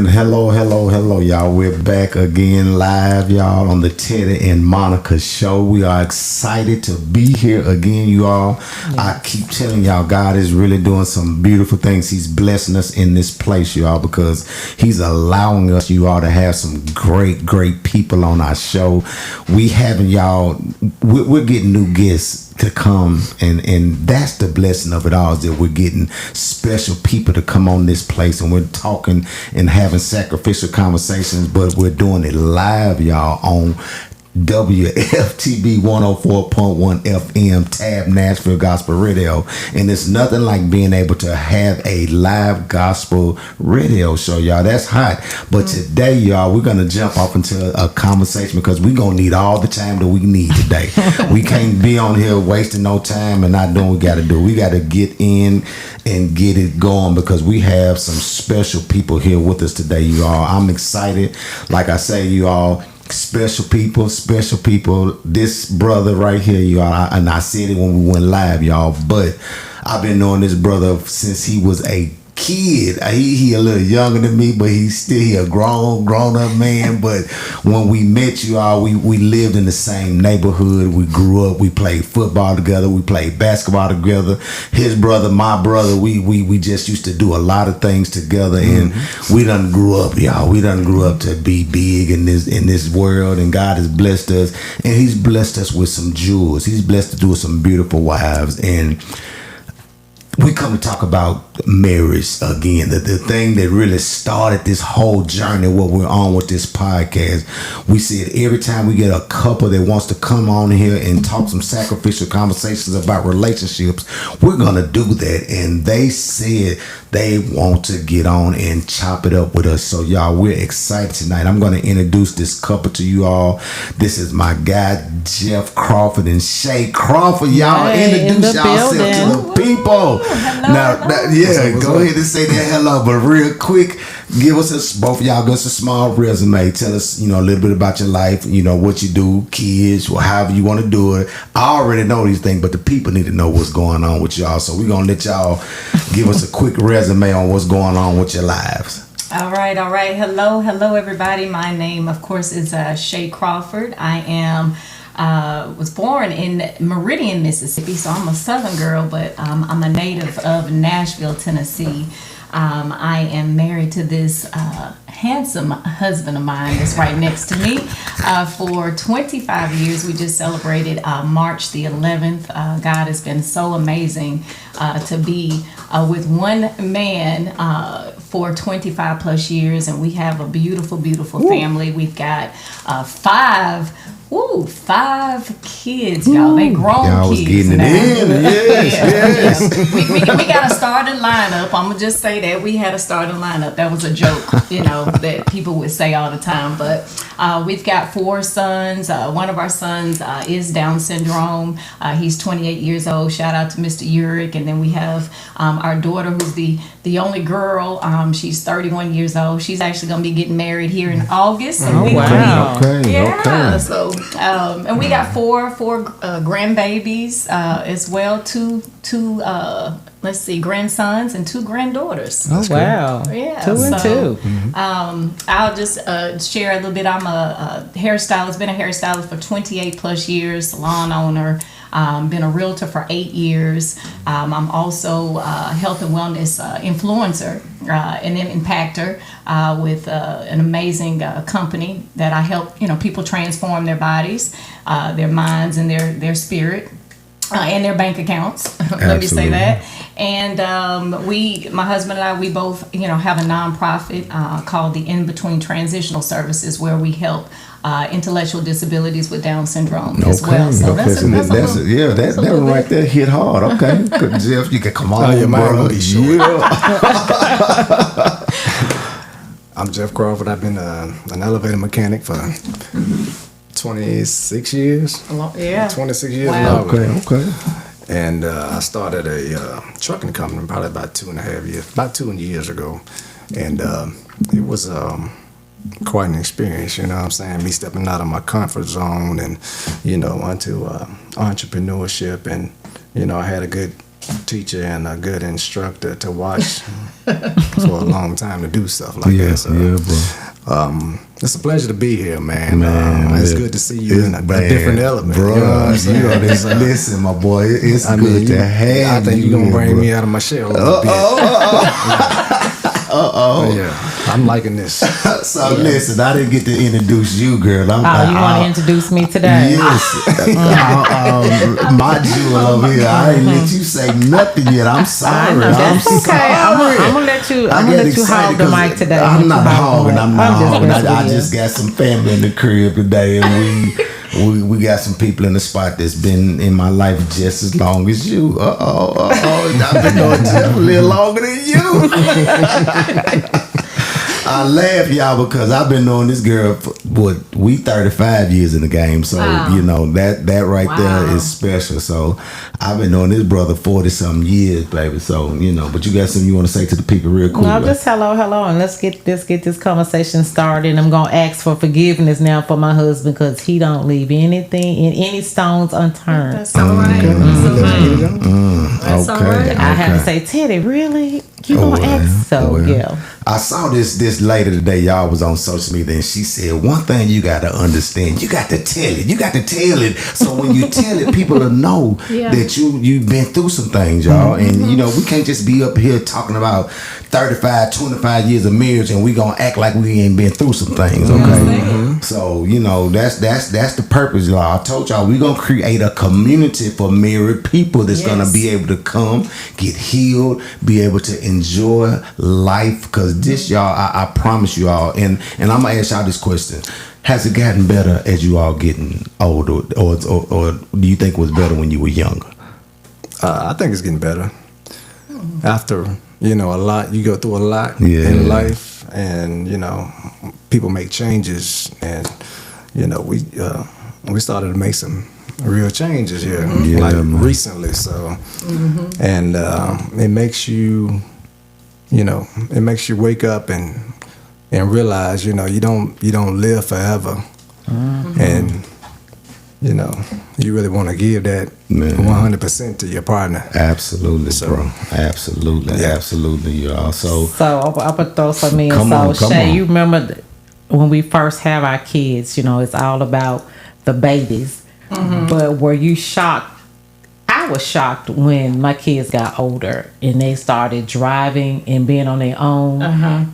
And hello, y'all. We're back again live, y'all, on the Teddy and Monica show. We are excited to be here again, you all. Yes. I keep telling y'all, God is really doing some beautiful things. He's blessing us in this place, y'all, because He's allowing us, you all, to have some great people on our show. We're getting new guests to come, and that's the blessing of it all, is that we're getting special people to come on this place, and we're talking and having sacrificial conversations, but we're doing it live, y'all, on WFTB 104.1 FM Tab Nashville Gospel Radio. And it's nothing like being able to have a live gospel radio show, y'all. That's hot. But today, y'all, we're gonna jump off into a conversation, because we're gonna need all the time that we need today. We can't be on here wasting no time and not doing what we gotta do. We gotta get in and get it going, because we have some special people here with us today, you all. I'm excited. Like I say, you all, special people. This brother right here, y'all, and I said it when we went live, y'all, but I've been knowing this brother since he was a kid. He a little younger than me, but he a grown up man. But when we met, you all, we lived in the same neighborhood. We grew up. We played football together. We played basketball together. His brother, my brother, we just used to do a lot of things together, and we done grew up, y'all. We done grew up to be big in this world, and God has blessed us, and He's blessed us with some jewels. He's blessed us with some beautiful wives, and we come to talk about marriage again, the thing that really started this whole journey, what we're on with this podcast. We see it every time we get a couple that wants to come on here and talk some sacrificial conversations about relationships. We're going to do that. And they said they want to get on and chop it up with us. So, y'all, we're excited tonight. I'm going to introduce this couple to you all. This is my guy, Jeff Crawford and Shay Crawford. Y'all, introduce yourself to the people. Hello. Go ahead and say that hello, but real quick, both of y'all give us a small resume. Tell us, a little bit about your life, what you do, kids, or however you want to do it. I already know these things, but the people need to know what's going on with y'all. So we're going to let y'all give us a quick resume on what's going on with your lives. All right. Hello, everybody. My name, of course, is Shay Crawford. I am was born in Meridian, Mississippi, so I'm a Southern girl, but I'm a native of Nashville, Tennessee. I am married to this handsome husband of mine that's right next to me for 25 years. We just celebrated March the 11th. God has been so amazing to be with one man for 25 plus years, and we have a beautiful family. We've got five kids, y'all. They grown y'all kids. Was getting now. It in. Yes. We got a starting lineup. I'm gonna just say that we had a starting lineup. That was a joke, that people would say all the time. But we've got 4 sons. One of our sons is Down syndrome. He's 28 years old. Shout out to Mr. Urick. And then we have our daughter, who's the only girl. She's 31 years old. She's actually gonna be getting married here in August. So wow. Okay. So. And we got four grandbabies as well. Two grandsons and 2 granddaughters. Oh, wow. Yeah. 2 and 2. I'll just share a little bit. I'm a hairstylist, been a hairstylist for 28 plus years, salon owner, been a realtor for 8 years. I'm also a health and wellness influencer, and an impactor with an amazing company that I help people transform their bodies, their minds, and their spirit. And their bank accounts. Let me say that. And my husband and I, we both, have a nonprofit called the In Between Transitional Services, where we help intellectual disabilities with Down syndrome as well. So that one right there hit hard. Okay, Jeff, you can come on, your mind bro. will be short. Yeah. I'm Jeff Crawford. I've been an elevator mechanic for 26 years. 26 years. Wow. Okay. And I started a trucking company probably about 2.5 years, about 2 years ago. And it was quite an experience, you know what I'm saying? Me stepping out of my comfort zone and, onto entrepreneurship. And, I had a good teacher and a good instructor to watch for a long time to do stuff like that. So, bro. It's a pleasure to be here, man. It's good to see you in a different element, bro. You know what I'm saying? Listen, my boy, it's good to have you. I think you're gonna bring me out of my shell a little bit. Yeah, I'm liking this. So listen, I didn't get to introduce you, girl. You want to introduce me today? Yes. My jewel over here. I ain't let you say nothing yet. I'm sorry. That's I'm okay. sorry. I'm gonna let you. I'm gonna let you hog the mic today. I'm not hogging. I just got some family in the crib today, and we got some people in the spot that's been in my life just as long as you. I've been doing just a little longer than you. I laugh, y'all, because I've been knowing this girl for 35 years in the game. So, you know, that right there is special. So, I've been knowing this brother 40-something years, baby. So, you know, but you got something you want to say to the people real quick? No, just hello, and let's get this conversation started. I'm going to ask for forgiveness now for my husband because he don't leave any stones unturned. That's all right. That's all right. I have to say, Teddy, really? You gonna ask? So, yeah. I saw this lady today, y'all was on social media, and she said, one thing you got to understand, you got to tell it. You got to tell it. So when you tell it, people will know that you've been through some things, y'all. And, you know, we can't just be up here talking about 35, 25 years of marriage and we going to act like we ain't been through some things, okay? So, you know, that's the purpose, y'all. I told y'all, we going to create a community for married people that's going to be able to come, get healed, be able to enjoy life, because this, y'all, I promise you all, and I'm gonna ask y'all this question: has it gotten better as you all getting older, or do you think it was better when you were younger? I think it's getting better. After, you know, you go through a lot in life, and, you know, people make changes, and, you know, we started to make some real changes here, recently. So, and it makes you, you know, it makes you wake up and realize, you know, you don't live forever, and, you know, you really want to give that 100% to your partner. Absolutely, bro. Absolutely, y'all. So I'm gonna throw something in. So Shay, you remember when we first have our kids? You know, it's all about the babies. But were you shocked? I was shocked when my kids got older and they started driving and being on their own.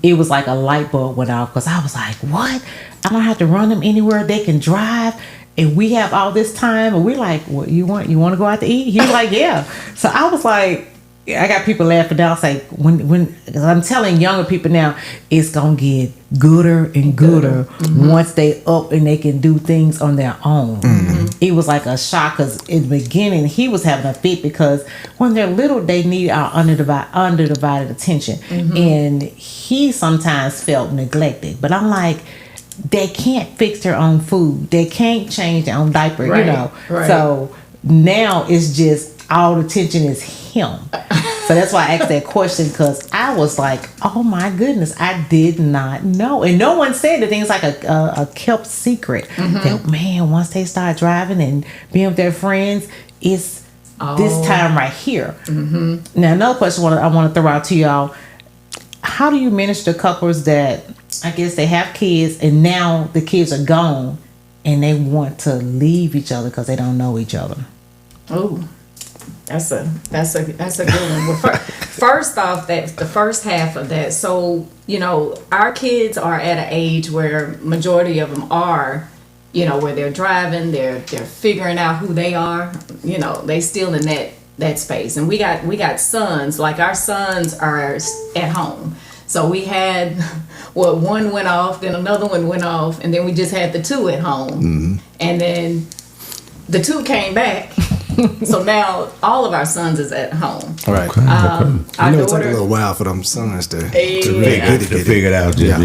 It was like a light bulb went off, because I was like, what? I don't have to run them anywhere. They can drive. And we have all this time. And we're like, what, you want to go out to eat? He was like, yeah. So I was like, I got people laughing now. It's like, when I'm telling younger people now, it's going to get gooder and gooder once they up and they can do things on their own. It was like a shock, because in the beginning, he was having a fit, because when they're little, they need our undivided attention. And he sometimes felt neglected. But I'm like, they can't fix their own food. They can't change their own diaper, you know. So now it's just all the attention is him. So that's why I asked that question, because I was like, oh my goodness, I did not know. And no one said that things like a kept secret. That, man, once they start driving and being with their friends, it's this time right here. Now, another question I want to throw out to y'all: how do you manage the couples that, I guess, they have kids and now the kids are gone and they want to leave each other because they don't know each other? Oh, that's a good one. Well, first off, that's the first half of that. So, you know, our kids are at an age where majority of them are, you know, where they're driving, they're figuring out who they are. You know, they still in that space. And we got sons. Like, our sons are at home. So we had, one went off, then another one went off, and then we just had the two at home. And then the two came back. So now all of our sons is at home. Right. Our It took daughter, a little while for them sons to Yeah. really get figure it out. Yeah.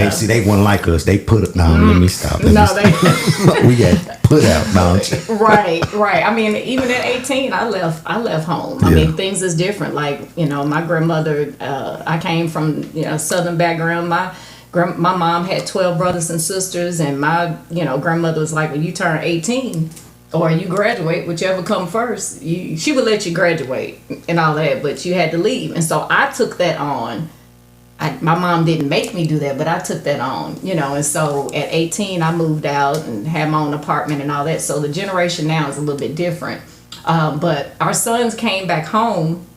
They weren't like us. They put it. No, let me stop. No, they we got put out. No, right. I mean, even at 18, I left home. I mean, things is different. Like, you know, my grandmother. I came from, you know, Southern background. My mom had 12 brothers and sisters, and my, you know, grandmother was like, when you turn 18, or you graduate, whichever come first. She would let you graduate and all that, but you had to leave. And so I took that on. My mom didn't make me do that, but I took that on, and so at 18 I moved out and had my own apartment and all that. So the generation now is a little bit different. But our sons came back home,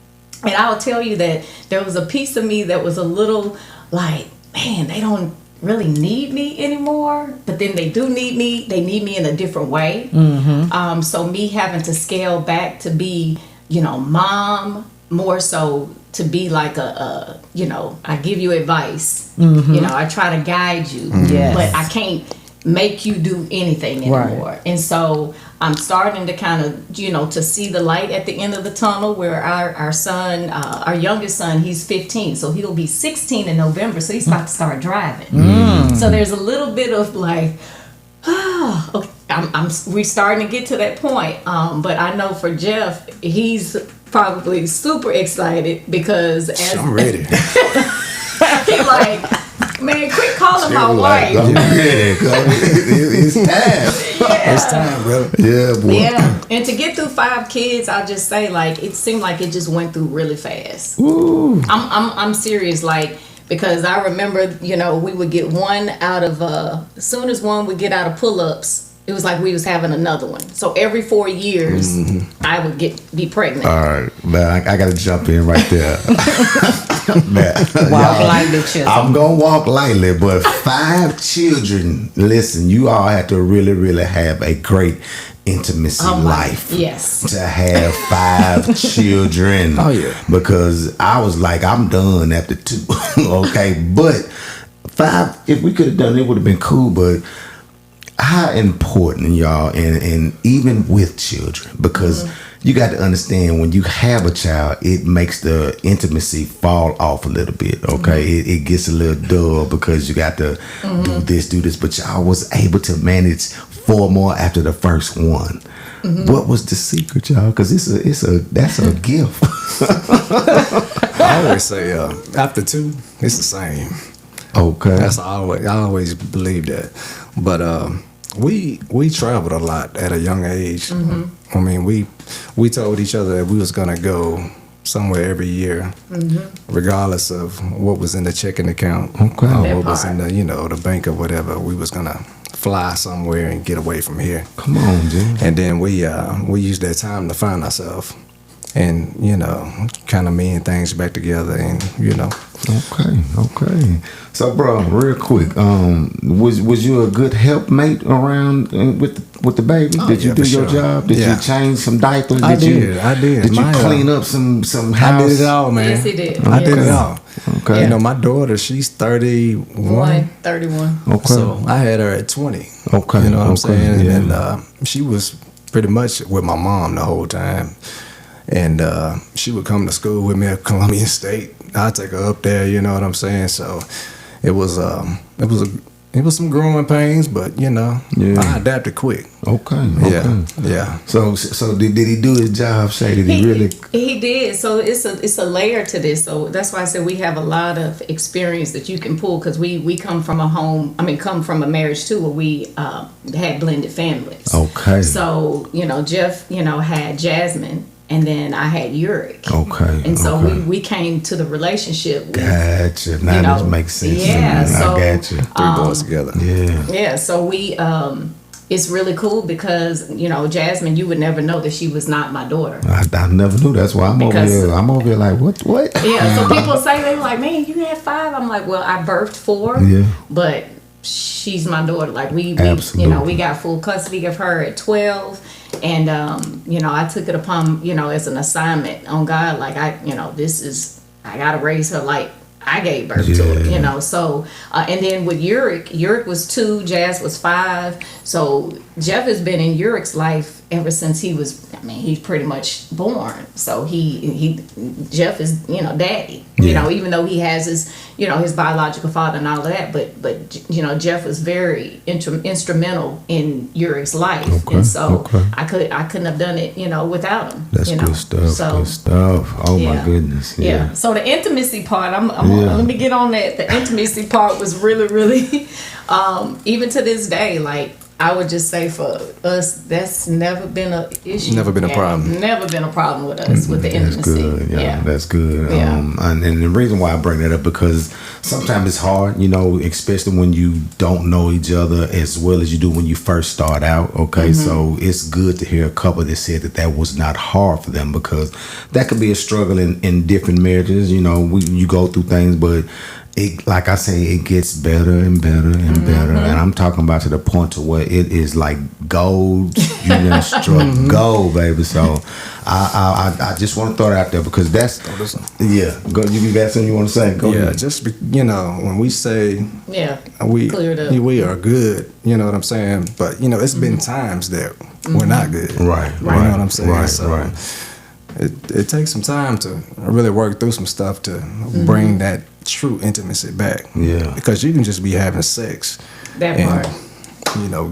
and I'll tell you that there was a piece of me that was a little like, man, they don't really need me anymore, but then they do need me. They need me in a different way. Mm-hmm. So me having to scale back to be, mom, more so to be like I give you advice. Mm-hmm. I try to guide you, but I can't make you do anything anymore. Right. And so I'm starting to kind of, to see the light at the end of the tunnel, where our son, our youngest son, he's 15, so he'll be 16 in November, so he's about to start driving. So there's a little bit of like, we're starting to get to that point. But I know for Jeff, he's probably super excited because I'm ready. He's like, man, quit calling my wife. It's time. Yeah. It's time, bro. Yeah, boy. Yeah, and to get through 5 kids, I'll just say, like, it seemed like it just went through really fast. Ooh. I'm serious, like, because I remember, we would get one out of as soon as one would get out of pull-ups, it was like we was having another one. So every 4 years, I would be pregnant. All right, man, I got to jump in right there. Man, walk lightly, children. I'm gonna walk lightly, but 5 children. Listen, you all have to really, really have a great intimacy life. Yes. To have 5 children. Oh yeah. Because I was like, I'm done after 2. Okay, but 5. If we could have done it, would have been cool. But how important, y'all, and even with children, because you got to understand, when you have a child, it makes the intimacy fall off a little bit. Okay, it gets a little dull because you got to do this, but y'all was able to manage 4 more after the first one. What was the secret, y'all? Because that's a gift. I always say after 2, it's the same. Okay, I always believe that. But we traveled a lot at a young age. I mean, we told each other that we was gonna go somewhere every year, regardless of what was in the checking account, or what was in the the bank or whatever. We was gonna fly somewhere and get away from here. Come on, Jim. And then we used that time to find ourselves, and kind of mend things back together, and Okay. So, bro, real quick, was you a good helpmate around with the baby? Did you do your job? Did you change some diapers? I did. Did you clean up some house? I did it all, man. Yes, he did. I did it all. Okay. My daughter, she's 31. 31. Okay. So I had her at 20. Okay. You know what I'm saying? Yeah. And she was pretty much with my mom the whole time. And she would come to school with me at Columbia State. I'd take her up there, you know what I'm saying? So it was some growing pains, but I adapted quick. Okay. Yeah. So did he do his job? Say, did he really? He did. So it's a layer to this. So that's why I said we have a lot of experience that you can pull, because we come from a marriage too, where we had blended families. Okay. So Jeff had Jasmine, and then I had Uric. Okay. And so we came to the relationship with, Gotcha. Now this makes sense. Yeah. To me. So, I got you. 3 boys together. Yeah. Yeah. So we it's really cool because Jasmine, you would never know that she was not my daughter. I never knew. That's why I'm over here. I'm over here like, what? Yeah. So people say, they like, man, you had 5. I'm like, well, I birthed 4. Yeah. But she's my daughter. Like we we got full custody of her at 12. And I took it upon as an assignment on God, like I gotta raise her like I gave birth to her, So and then with Uric was 2, Jazz was 5. So Jeff has been in Uric's life ever since he's pretty much born. So Jeff is daddy. Even though he has his his biological father and all of that, but Jeff was very instrumental in Uric's life, and so I couldn't have done it without him. That's good stuff. So, good stuff. Oh my goodness. Yeah. So the intimacy part, let me get on that. The intimacy part was really, really, even to this day, like I would just say for us, that's never been an issue. Never been a problem. Never been a problem with us with the intimacy. That's good. Yeah, that's good. Yeah. And the reason why I bring that up because sometimes it's hard, especially when you don't know each other as well as you do when you first start out. Okay, so it's good to hear a couple that said that was not hard for them because that could be a struggle in different marriages. You go through things, but it, like I say, it gets better and better and better, and I'm talking about to the point to where it is like gold. You done struck gold, baby. So I just want to throw it out there because that's Go, you got something you want to say? Go ahead. Just when we say cleared up. we are good, you know what I'm saying. But it's been times that we're not good, right? You know what I'm saying? Right. It takes some time to really work through some stuff to bring that true intimacy back. Yeah. Because you can just be having sex. That part.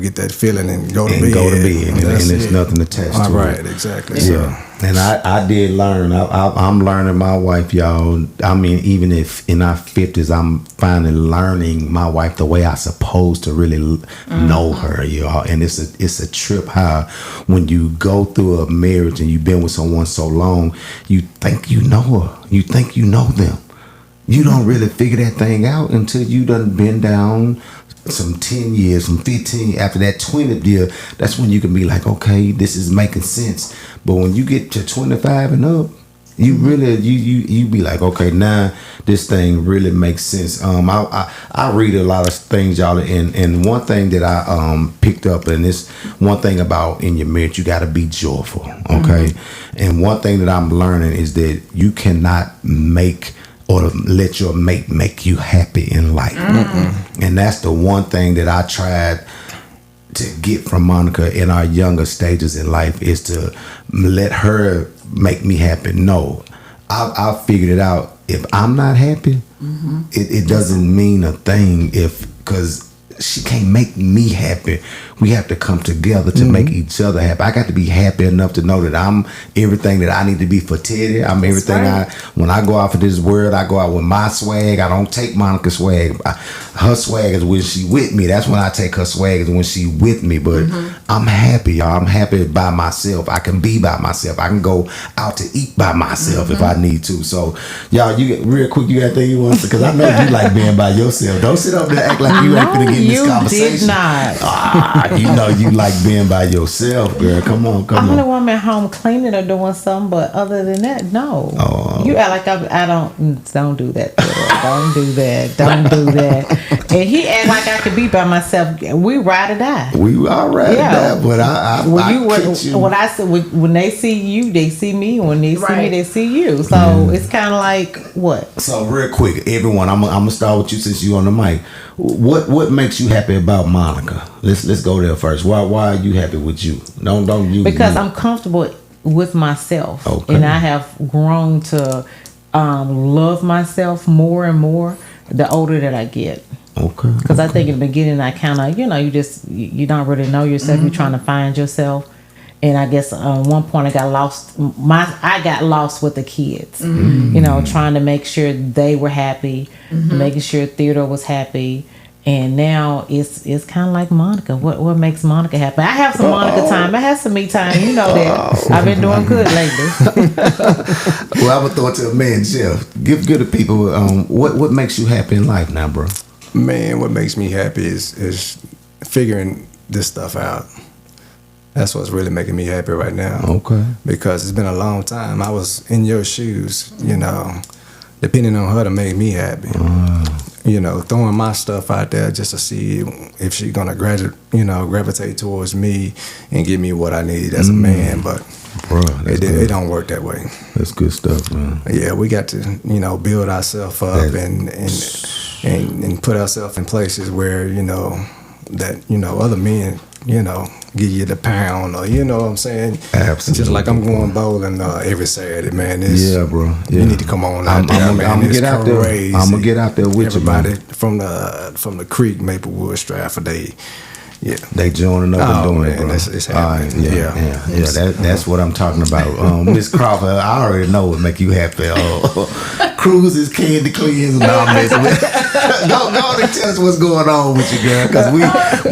Get that feeling and go to bed. And there's nothing attached to it. Right, exactly. Yeah. So. And I did learn. I'm learning my wife, y'all. I mean, even if in our 50s, I'm finally learning my wife the way I supposed to really know her, y'all. And it's a trip how when you go through a marriage and you've been with someone so long, you think you know her. You think you know them. You don't really figure that thing out until you done been down some 10 years, some 15, after that 20th year, that's when you can be like, okay, this is making sense. But when you get to 25 and up, you really, you be like, okay, now this thing really makes sense. I read a lot of things, y'all, and one thing that I picked up, and this one thing about in your marriage, you got to be joyful, okay? And one thing that I'm learning is that you cannot make or let your mate make you happy in life. And that's the one thing that I tried to get from Monica in our younger stages in life is to let her make me happy. No, I figured it out. If I'm not happy, it doesn't mean a thing because she can't make me happy. We have to come together to make each other happy. I got to be happy enough to know that I'm everything that I need to be for Teddy. I'm everything when I go out for this world, I go out with my swag. I don't take Monica's swag. Her swag is when she with me. That's when I take her swag is when she with me. But I'm happy, y'all. I'm happy by myself. I can be by myself. I can go out to eat by myself if I need to. So, y'all, you get real quick. You got anything you want to, because I know you like being by yourself. Don't sit up there and act like you ain't gonna get in this conversation. You did not. You know you like being by yourself, girl. Come on. I'm the one at home cleaning or doing something, but other than that, no. You act like I don't do that. Don't do that. Don't do that. And he act like I could be by myself. We ride or die. We are ride or die, but when I said when they see you, they see me. When they see me, they see you. So it's kind of like what? So real quick, everyone, I'm gonna start with you since you on the mic. What makes you happy about Monica? Let's go there first. Why are you happy with you? Don't you? Because I'm comfortable with myself, and I have grown to love myself more and more the older that I get. Okay. Because I think in the beginning I kind of you don't really know yourself. You're trying to find yourself. And I guess one point I got lost. I got lost with the kids. Trying to make sure they were happy, making sure Theodore was happy. And now it's kind of like Monica. What makes Monica happy? I have some Monica time. I have some me time. You know that. I've been doing good lately. Well, I'm gonna throw it to a man, Jeff. Give the people what makes you happy in life now, bro. Man, what makes me happy is figuring this stuff out. That's what's really making me happy right now. Okay. Because it's been a long time. I was in your shoes, depending on her to make me happy. Throwing my stuff out there just to see if she's gonna gravitate towards me and give me what I need as a man. But it don't work that way. That's good stuff, man. Yeah, we got to build ourselves up and put ourselves in places where other men give you the pound, or you know what I'm saying. Absolutely. Just like I'm going bowling every Saturday, man. Bro. Yeah. You need to come on out there, man. I'm gonna get out there. I'm gonna get out there with everybody you, man. from the creek, Maplewood, Stratford. Yeah, they joining up and doing it, bro. It's happening. That's what I'm talking about. Miss Crawford, I already know what make you happy. Cruises, candy cleans, and all this. Go and tell us what's going on with you, girl, because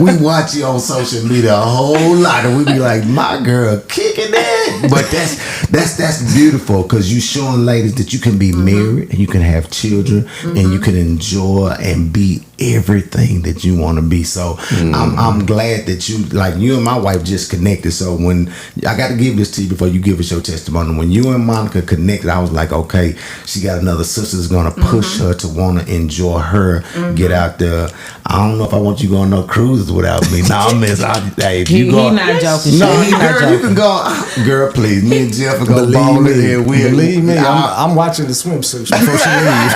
we watch you on social media a whole lot, and we be like, my girl kicking it. But that's beautiful, because you showing ladies that you can be married and you can have children and you can enjoy and be everything that you want to be. So I'm glad that you and my wife just connected. So when I got to give this to you before you give us your testimony, when you and Monica connected, I was like, okay, she got another sister that's gonna push her to want to enjoy her, get out there. I don't know if I want you going no cruises without me. No, miss. Hey, if you go, he not joking. no, He not girl, joking. you can go, girl. Please, me and Jeff will go Believe bowling me, here. believe me, I'm watching the swimsuits before she leaves.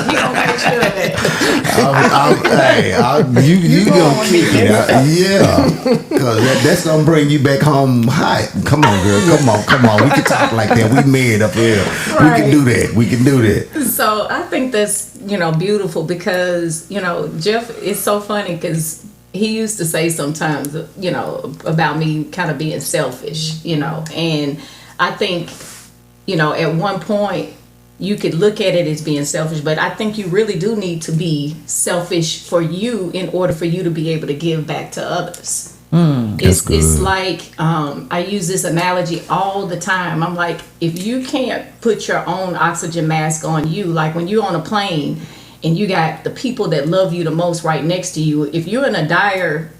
You gonna make sure of that. You gonna kick it out. Yeah, because that's gonna bring you back home hot. Come on, girl. Come on. We can talk like that. We married up here. Right. We can do that. So I think that's, beautiful, because, Jeff is so funny, because he used to say sometimes, about me kind of being selfish, and I think, at one point you could look at it as being selfish, but I think you really do need to be selfish for you in order for you to be able to give back to others. It's like, I use this analogy all the time. I'm like, if you can't put your own oxygen mask on you, like when you're on a plane and you got the people that love you the most right next to you, if you're in a dire,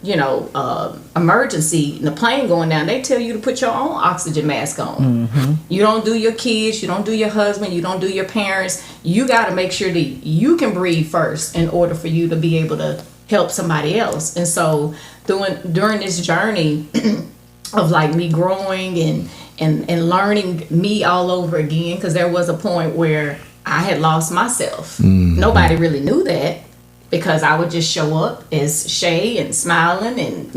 emergency and the plane going down, they tell you to put your own oxygen mask on. You don't do your kids, you don't do your husband, you don't do your parents. You got to make sure that you can breathe first in order for you to be able to help somebody else. And so during this journey of like me growing and learning me all over again, because there was a point where I had lost myself. Nobody really knew that, because I would just show up as Shay and smiling, and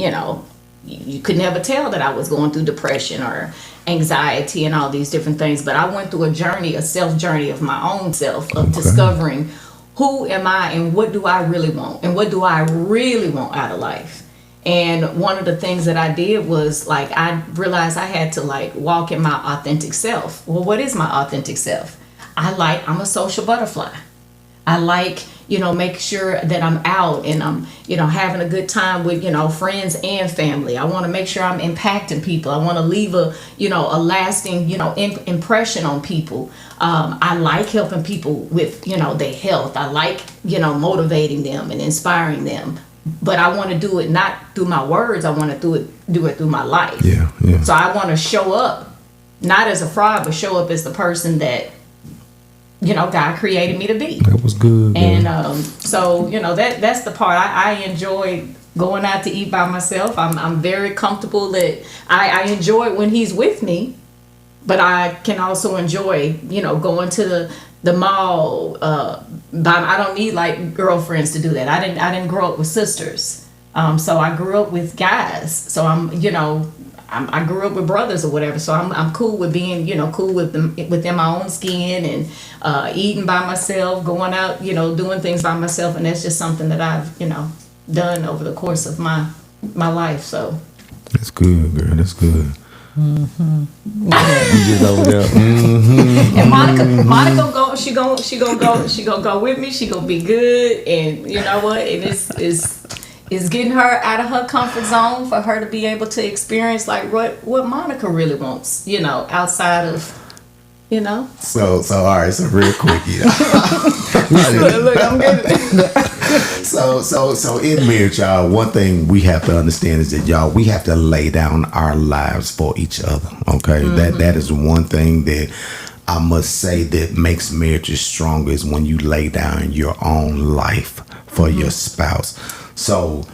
you could never tell that I was going through depression or anxiety and all these different things. But I went through a self journey of my own self, of discovering who am I and what do I really want, and what do I really want out of life. And one of the things that I did was, like, I realized I had to like walk in my authentic self. Well, what is my authentic self? I'm a social butterfly. I like, make sure that I'm out and I'm, having a good time with, friends and family. I want to make sure I'm impacting people. I want to leave a lasting, impression on people. I like helping people with, their health. I like, motivating them and inspiring them. But I want to do it not through my words. I want to do it through my life. Yeah. So I want to show up, not as a fraud, but show up as the person that, God created me to be. That was good. And so that's the part I enjoy going out to eat by myself. I'm very comfortable that I enjoy when he's with me, but I can also enjoy going to the mall. I don't need like girlfriends to do that. I didn't grow up with sisters, so I grew up with guys. So I grew up with brothers or whatever, so I'm cool with being, cool with them within my own skin, and eating by myself, going out, doing things by myself, and that's just something that I've, done over the course of my life. So that's good, girl. That's good. You just over there. And Monica she gonna go with me. She gonna be good, and you know what? And it's getting her out of her comfort zone for her to be able to experience like what Monica really wants, outside of, So all right. So real quick, Look, I'm getting So in marriage, y'all, one thing we have to understand is that, y'all, we have to lay down our lives for each other. Okay, that is one thing that I must say that makes marriages stronger, is when you lay down your own life for your spouse. So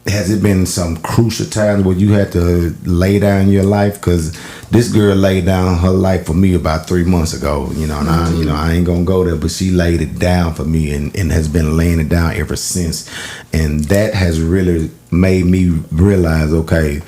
has it been some crucial times where you had to lay down your life? Because this girl laid down her life for me about 3 months ago, and I ain't gonna go there, but she laid it down for me and has been laying it down ever since. And that has really made me realize, okay,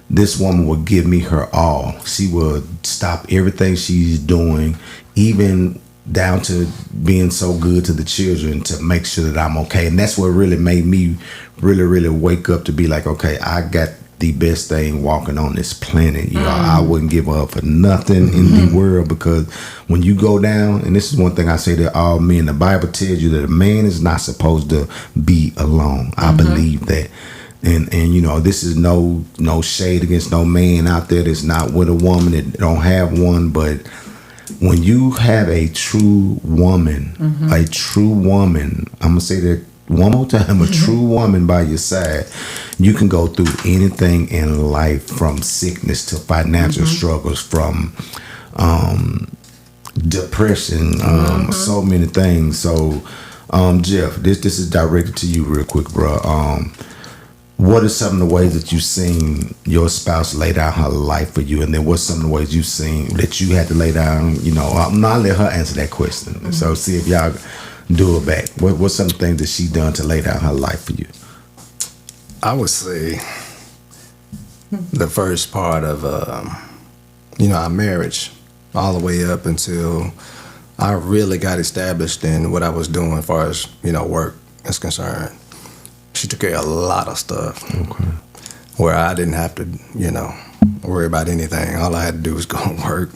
this woman will give me her all. She will stop everything she's doing, even down to being so good to the children to make sure that I'm okay. And that's what really made me really wake up to be like, okay, I got the best thing walking on this planet. You know, I wouldn't give up for nothing in the world, because when you go down, and this is one thing I say to all men, the Bible tells you that a man is not supposed to be alone. I believe that. And you know, this is no shade against no man out there that's not with a woman, that don't have one, but when you have a true woman, I'm gonna say that one more time, a true woman by your side, you can go through anything in life, from sickness to financial struggles, from depression, so many things. So Jeff, this is directed to you real quick, bro. What are some of the ways that you've seen your spouse lay down her life for you? And then what's some of the ways you've seen that you had to lay down, you know, I'll let her answer that question. So see if y'all do it back. What's some things that she done to lay down her life for you? I would say the first part of, you know, our marriage, all the way up until I really got established in what I was doing as far as, you know, work is concerned. She took care of a lot of stuff, where I didn't have to, you know, worry about anything. All I had to do was go to work,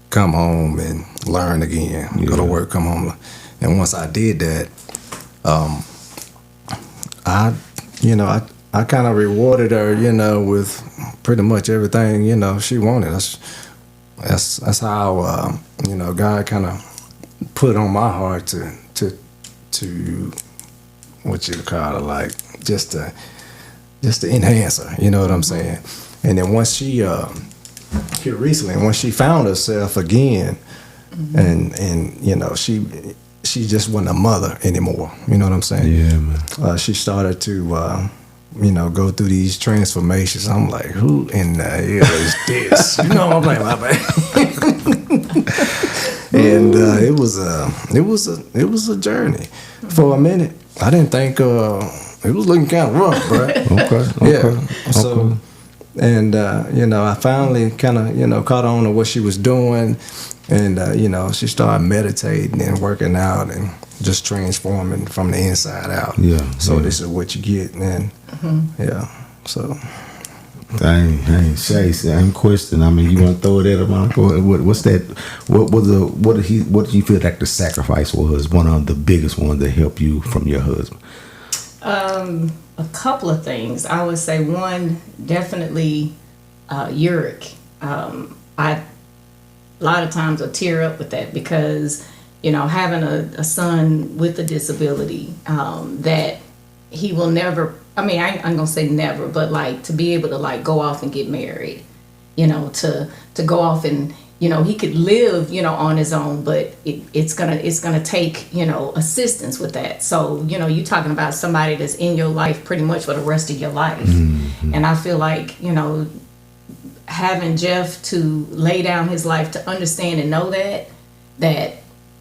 come home, and learn again. Go to work, come home. And once I did that, I kind of rewarded her, you know, with pretty much everything, you know, she wanted. That's how, you know, God kind of put on my heart to what you call it, like just to enhance her, you know what I'm saying? And then once she here recently, once she found herself again, and you know, she just wasn't a mother anymore, you know what I'm saying? Yeah, man. She started to you know, go through these transformations. I'm like, who in the hell is this? You know, I'm like, my bad. And it was a journey. For a minute, I didn't think it was looking kind of rough, bro. Okay. Yeah. So, and you know, I finally kind of, you know, caught on to what she was doing, and you know, she started meditating and working out and just transforming from the inside out. Yeah. So this is what you get, and yeah. So. Hey, Shay, same question. I mean, you want to throw it at him? What's that? What did you feel like the sacrifice was? One of the biggest ones that helped you from your husband. A couple of things. I would say one, definitely Uric. I a lot of times will tear up with that, because, you know, having a son with a disability, that he will never, I mean, I'm gonna say never, but like to be able to like go off and get married, you know, to go off and, you know, he could live, you know, on his own, but it's gonna take, you know, assistance with that. So, you know, you're talking about somebody that's in your life pretty much for the rest of your life. And I feel like, you know, having Jeff to lay down his life to understand and know that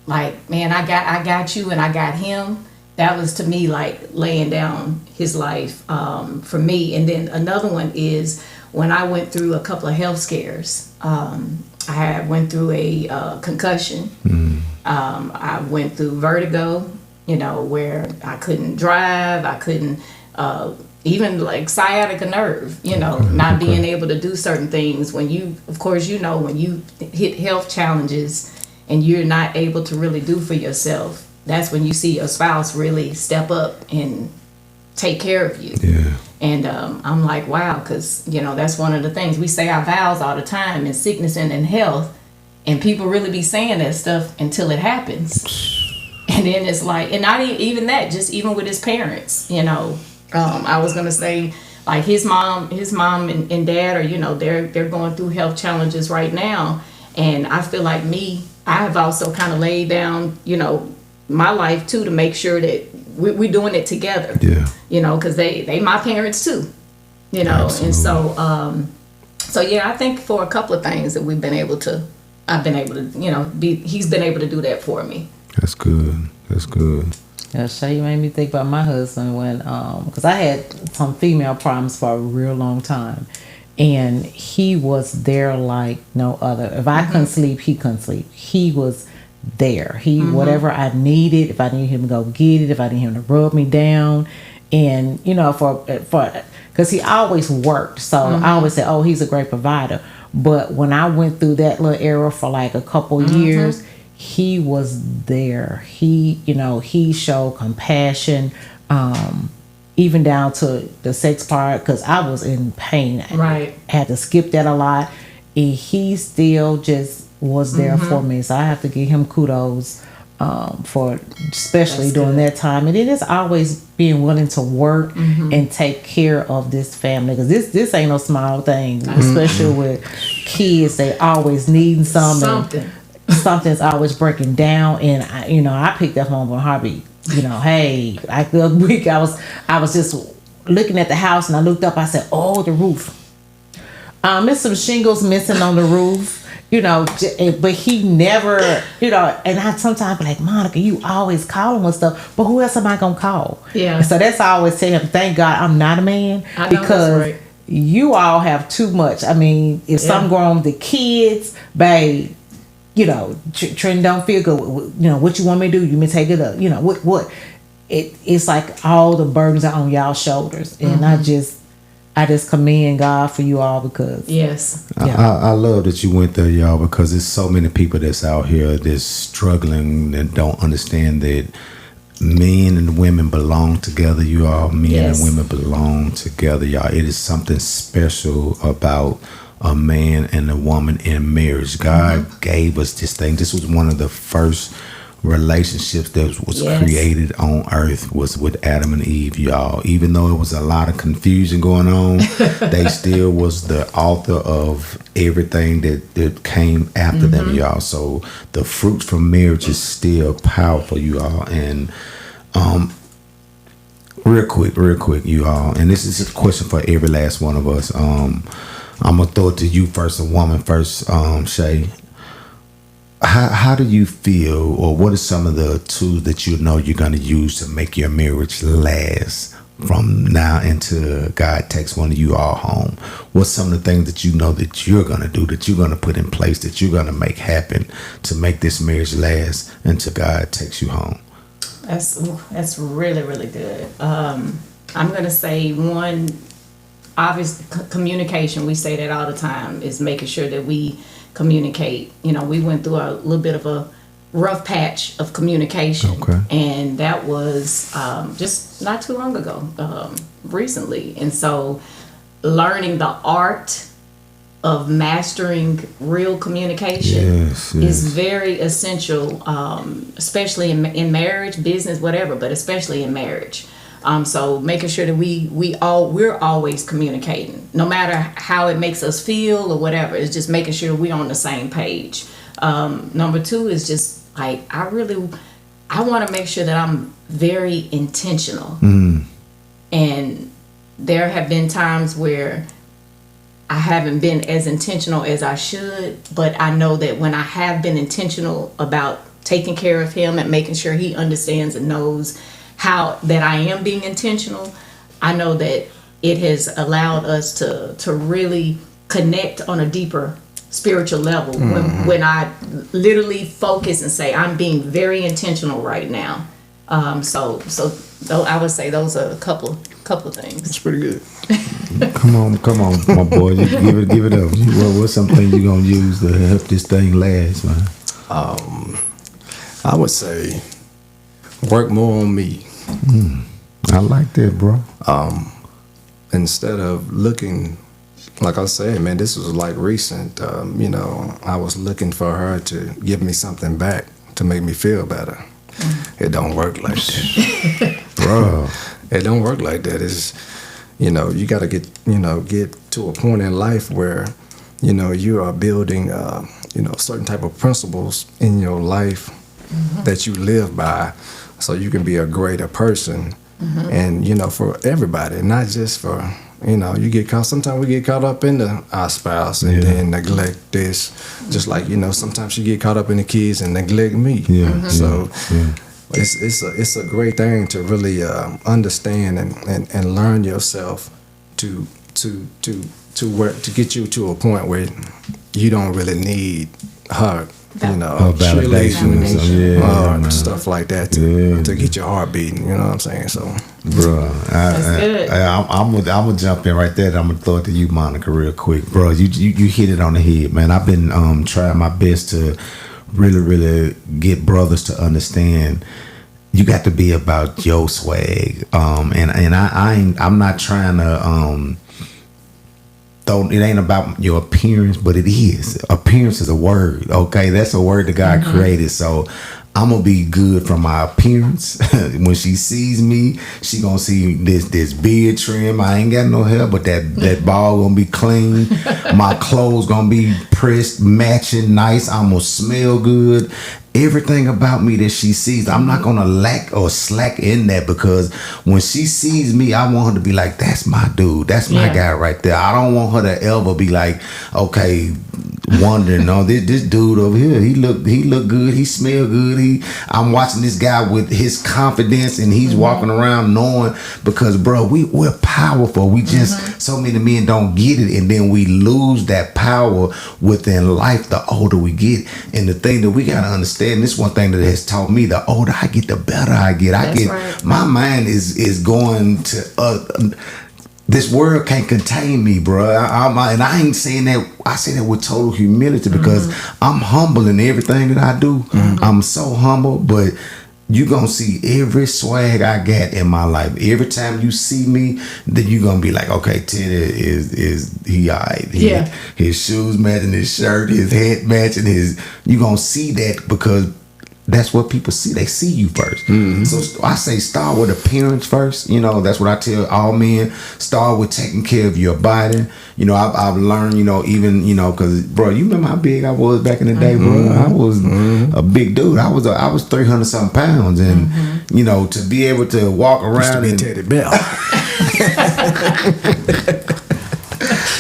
like, man, I got you and I got him. That was to me like laying down his life for me. And then another one is when I went through a couple of health scares. I went through a concussion. I went through vertigo, you know, where I couldn't drive. I couldn't even like sciatica nerve, you know, not being able to do certain things. When you, of course, you know, when you hit health challenges and you're not able to really do for yourself, that's when you see your spouse really step up and take care of you. Yeah. And I'm like, wow, because, you know, that's one of the things. We say our vows all the time in sickness and in health, and people really be saying that stuff until it happens. And then it's like, and not even that, just even with his parents, you know. I was going to say, like, his mom and dad are, you know, they're going through health challenges right now. And I feel like I have also kind of laid down, you know, my life too, to make sure that we're doing it together. Yeah. You know, because they my parents too, you know. Absolutely. And so yeah, I think for a couple of things that I've been able to, you know, he's been able to do that for me. That's good. Yeah, Shay, you made me think about my husband when, because I had some female problems for a real long time, and he was there like no other. If I couldn't sleep, he couldn't sleep. He was there. He whatever I needed, if I needed him to go get it, if I needed him to rub me down, and for because he always worked, so I always said, oh, he's a great provider. But when I went through that little era for like a couple years, he was there. He showed compassion, even down to the sex part, because I was in pain. Right. I had to skip that a lot. And he still just was there for me. So I have to give him kudos for especially during that time. And it is always being willing to work and take care of this family, because this ain't no small thing, especially with kids. They always needing something. Something's always breaking down, and I picked up on heartbeat. Hey, the other week I was just looking at the house, and I looked up. I said, "Oh, the roof. There's some shingles missing on the roof." But he never, and I sometimes be like, Monica, you always call him and stuff, but who else am I gonna call? Yeah. So that's I always tell him, thank God I'm not a man, I know, because that's right. You all have too much. I mean, if something going on with the kids, babe, Trent don't feel good. What you want me to do? You may take it up. What? It's like all the burdens are on y'all shoulders, and I just commend God for you all, because yes, I love that you went there, y'all, because there's so many people that's out here that's struggling and don't understand that men and women belong together. You all, men and women belong together, y'all. It is something special about a man and a woman in marriage. God gave us this thing. This was one of the first relationships that was created on earth, was with Adam and Eve, y'all. Even though it was a lot of confusion going on, they still was the author of everything that came after them, y'all. So the fruits from marriage is still powerful, you all. And real quick, you all, and this is a question for every last one of us. I'm gonna throw it to you first, a woman first, Shay. How do you feel, or what are some of the tools that you're going to use to make your marriage last from now until God takes one of you all home? What's some of the things that that you're going to do, that you're going to put in place, that you're going to make happen to make this marriage last until God takes you home? That's really, really good. I'm going to say one, obvious communication. We say that all the time, is making sure that we communicate. We went through a little bit of a rough patch of communication, and that was just not too long ago, recently. And so learning the art of mastering real communication is very essential, especially in marriage, business, whatever, but especially in marriage. So making sure that we're always communicating, no matter how it makes us feel or whatever. It's just making sure we're on the same page. Number two is just like, I want to make sure that I'm very intentional. And there have been times where I haven't been as intentional as I should, but I know that when I have been intentional about taking care of him and making sure he understands and knows how that I am being intentional, I know that it has allowed us to really connect on a deeper spiritual level. When I literally focus and say, I'm being very intentional right now. So I would say those are a couple things. That's pretty good. Come on, my boy. You give it up. What's something you're gonna use to help this thing last, man? I would say work more on me. I like that, bro. Instead of looking, like I said, man, this was like recent. I was looking for her to give me something back to make me feel better. It don't work like that, bro. It don't work like that. It's, you got to get to a point in life where, you are building, certain type of principles in your life that you live by, so you can be a greater person. And, for everybody, not just for, sometimes we get caught up in our spouse and then neglect this. Just like, sometimes you get caught up in the kids and neglect me. It's a great thing to really understand and learn yourself to work, to get you to a point where you don't really need her validation, stuff like that to get your heart beating. You know what I'm saying? So, bro, I'm gonna jump in right there. I'm gonna throw it to you, Monica, real quick, bro. You hit it on the head, man. I've been trying my best to really get brothers to understand. You got to be about your swag, and I'm not trying to it ain't about your appearance, but it is. Appearance is a word, okay? That's a word that God created. So I'm gonna be good from my appearance. When she sees me, she gonna see this beard trim. I ain't got no hair, but that ball gonna be clean. My clothes gonna be pressed, matching, nice. I'm gonna smell good. Everything about me that she sees, I'm not gonna lack or slack in that, because when she sees me, I want her to be like, that's my dude, that's my guy right there. I don't want her to ever be like, okay, wondering, no, this dude over here, he look good, he smell good. I'm watching this guy with his confidence, and he's walking around knowing, because bro, we're powerful. We just so many men don't get it, and then we lose that power within life the older we get. And the thing that we gotta understand, this one thing that has taught me, the older I get, the better I get. My mind is going to this world can't contain me, bro. And I ain't saying that. I say that with total humility, because I'm humble in everything that I do. I'm so humble, but you gonna see every swag I got in my life. Every time you see me, then you gonna be like, okay, Teddy is he alright? His shoes matching his shirt, his hat matching his. You gonna see that, because that's what people see. They see you first. So I say start with appearance first. That's what I tell all men. Start with taking care of your body. I've learned, even, because, bro, you remember how big I was back in the day, bro? I was a big dude. I was 300 something pounds, and to be able to walk around and Teddy Bell.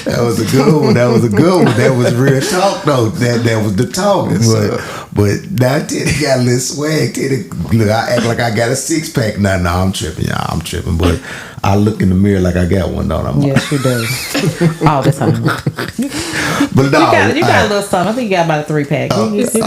That was a good one. That was real talk, though. That was the talk. But now Teddy got a little swag. Teddy, look, I act like I got a 6-pack. No, I'm tripping, y'all. I'm tripping. But I look in the mirror like I got one, don't I? Yes, you do. All the time. But no, you got a little something. I think you got about a 3-pack. She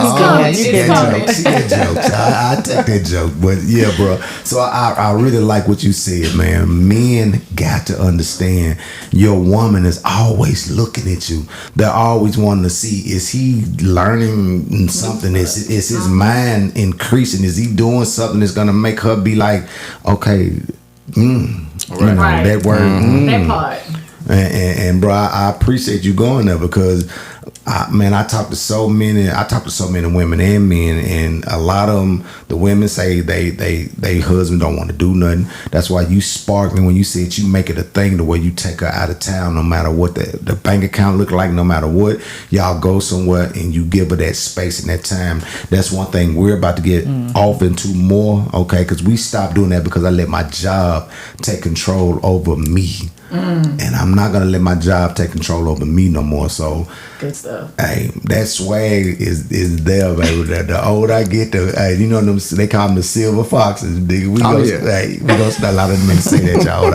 that joke. I take that joke. But yeah, bro. So I really like what you said, man. Men got to understand your woman is always looking at you. They're always wanting to see, is he learning something? Is his mind increasing? Is he doing something that's gonna make her be like, okay, that word, that part. And bro, I appreciate you going there, because I talk to so many women and men, and a lot of them, the women say they husband don't want to do nothing. That's why you sparked me when you said you make it a thing the way you take her out of town, no matter what the bank account look like, no matter what, y'all go somewhere and you give her that space and that time. That's one thing we're about to get off into more, okay? Because we stopped doing that because I let my job take control over me. And I'm not gonna let my job take control over me no more. So good stuff. Hey, that swag is there, baby. The older I get, them, they call them the silver foxes. We gonna start a lot of men say that, y'all.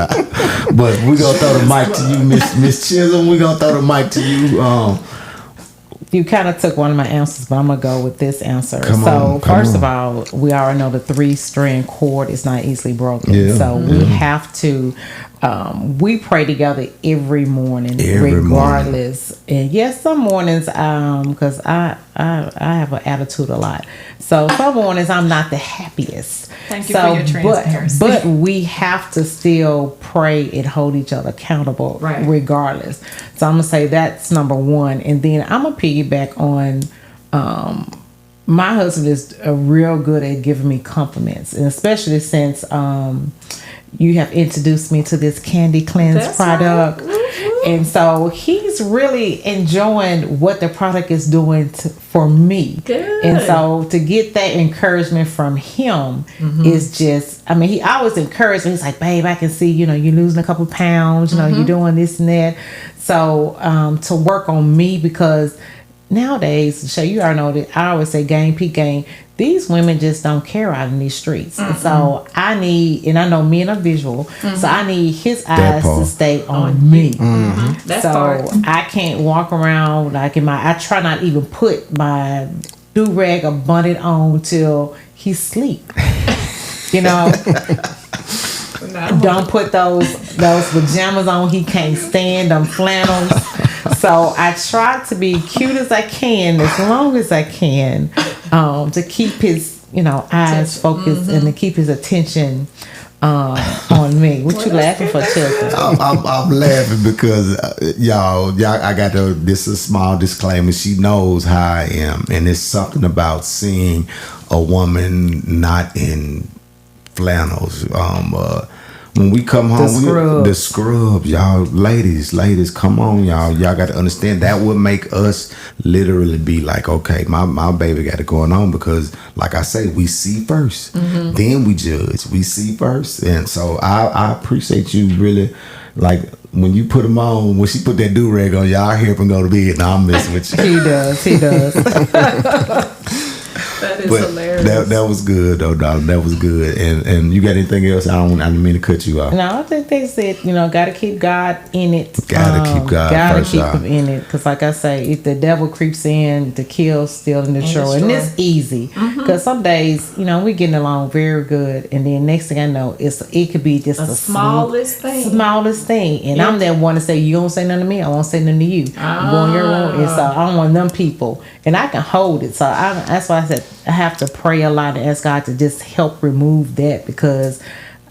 But we gonna throw the mic to you, Miss Chisholm. We gonna throw the mic to you. You kind of took one of my answers, but I'm gonna go with this answer. First of all, we already know the 3-string cord is not easily broken. We have to. We pray together every morning, regardless. And yes, some mornings, because I have an attitude a lot. So some mornings I'm not the happiest. Thank you for your transparency. But we have to still pray and hold each other accountable, regardless. So I'm gonna say that's number one, and then I'm gonna piggyback on. My husband is real good at giving me compliments, and especially since you have introduced me to this candy cleanse product. Right. And so he's really enjoying what the product is doing for me. Good. And so to get that encouragement from him is just, he always encourages me. He's like, babe, I can see, you're losing a couple pounds, you're doing this and that. So to work on me, because nowadays, Shay, you already know that I always say game, peak game. These women just don't care out in these streets. And so I need, and I know men are visual, so I need his eyes to stay on me. So I can't walk around like I try not even put my do-rag or bun it on till he sleep. You know? Don't put those pajamas on he can't stand, them flannels. So I try to be cute as I can, as long as I can, to keep his, eyes focused and to keep his attention on me. What you laughing for, Chelsea? I'm laughing because y'all, I got this is a small disclaimer. She knows how I am, and it's something about seeing a woman not in flannels. When we come home, the scrubs, y'all, ladies, come on, y'all got to understand that would make us literally be like, okay, my baby got it going on, because like I say, we see first, then we judge. We see first, and so I appreciate you really, like when you put them on. When she put that do rag on, y'all hear him go to bed. No, I'm messing with you. He does. That is hilarious. That was good though, darling. That was good. And you got anything else? I didn't mean to cut you off. No, I think they said, gotta keep God in it. Gotta keep God first. Gotta keep him in it. Because like I say, if the devil creeps in to kill, steal, and destroy. And it's easy. Because some days, we getting along very good. And then next thing I know, it could be just the smallest thing. And I'm that one to say, you don't say nothing to me, I won't say nothing to you. Go on your own. And so I don't want them people. And I can hold it. So that's why I said I have to pray a lot and ask God to just help remove that, because